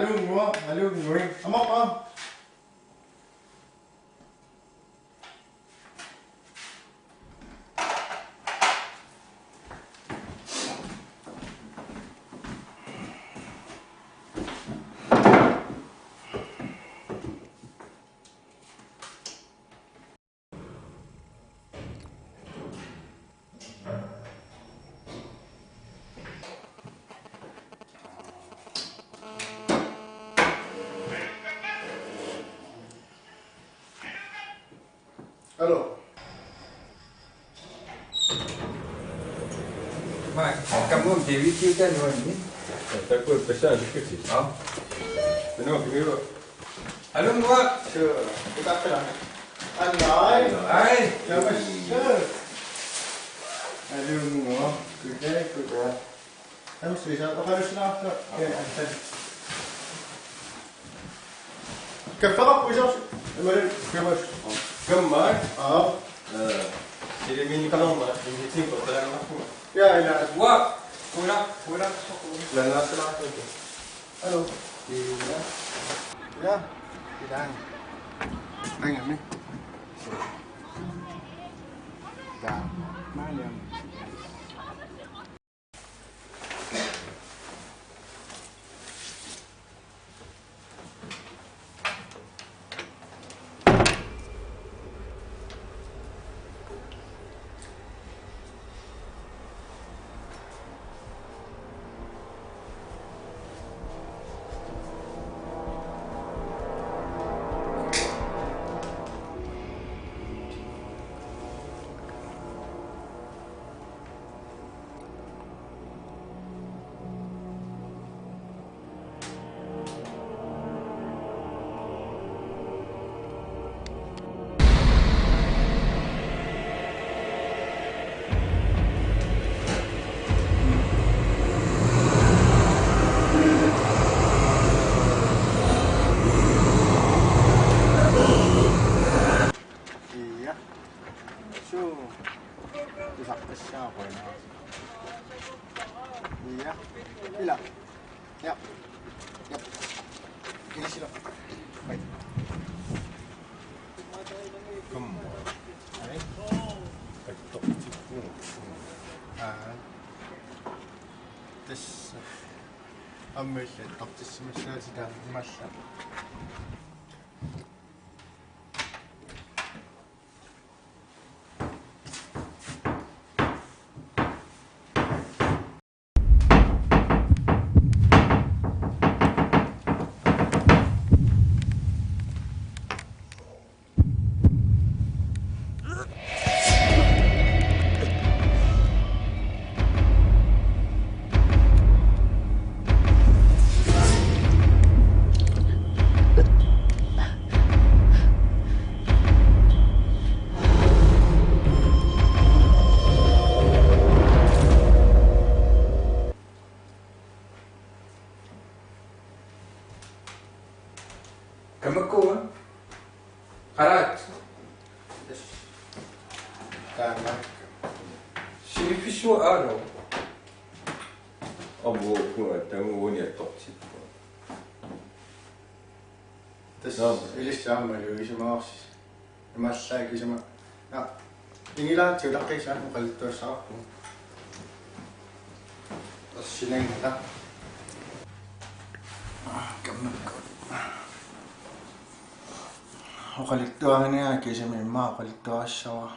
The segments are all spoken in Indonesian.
Hallo, ngồi. Móc không? Alo. Mai, kamu Dewi kita ni ni. Такой писать кити. Ah, Ну, книга. halo Muak. Chưa. Kita pelan. Anh nói. Hai. Chào bác sư. Hallo, ngồi. Good day. Hem sweetheart. Wat ga je slapen? Oké, en Ik heb vanaf mezelf. Maar ik heb كمل. Ah. Или мне не канал, не типа, да, нахуй. Ja, ja. Muak. Pulang. Laat laten laten. Hallo. Ja. Ja. Bedankt. Anh em đi. Dạ. Mai liền. Iya. So, bisa kesya apa ini? Iya. Bila. Yap. Yap. Ini sila. Baik. كمل. Ay. Ah. Tes. Ambil tak tes semasa sedang masak. Kamu kau? Karat. Tes. Karena Sini pisu aro. أبو تمو وني توكسيك. tes No. ilis sama yung isa mga oksis. Masay ko sama. Na. Ini lang sila kayo sa kalito sa ako. Tapos sineng na. Kamag ko. Oqalittuagani kисами oqalittuassava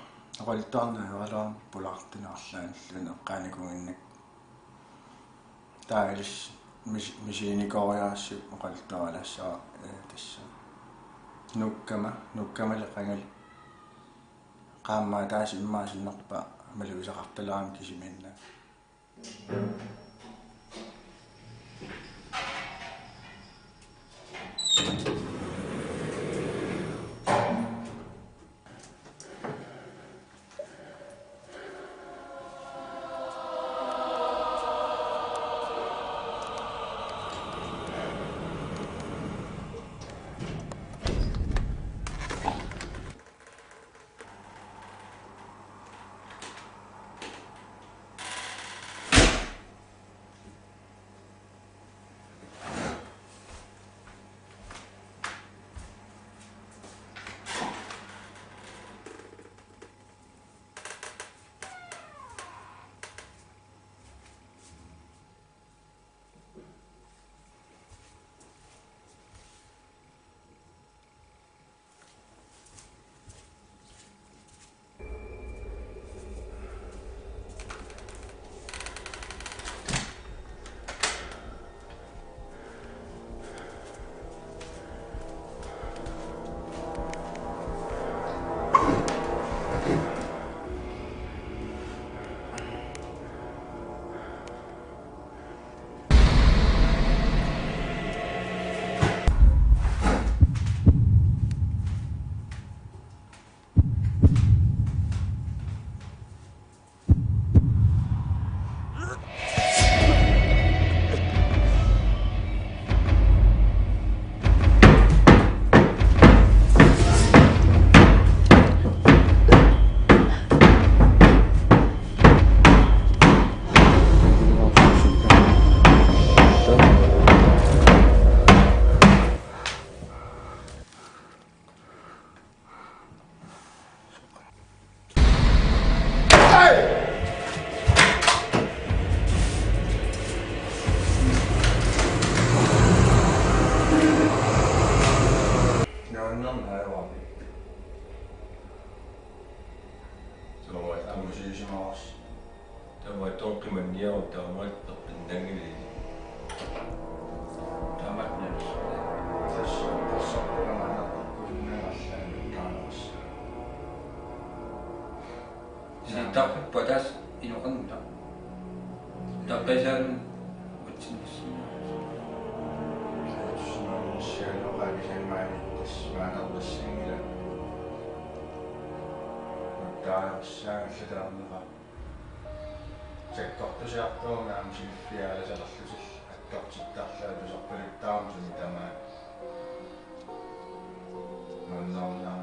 oqalittuarnaavalaam pulartinarlaan eqqaanikuginnak taagilis misiinikoriaassut oqalittuaralassava tassa nukkamali qaammaa taas immaasinnarpa maluisaqartalaam kisiminna Syysimavas. Tämä tonkimen niau, tämä maittoppen tengili. Tamat niya. Tässä on kuulemma kun nenässä taannossa. Si tapit patas inokanta. Tapesan utsinis. Siellä on kaikisen mainittis. Mä en ollut singille. Mutta sään sitä on hyvä. Se kohta se on näemsin vielä sellaisessa, että katsit tässä täytyy soppelit taamisen mitä mä on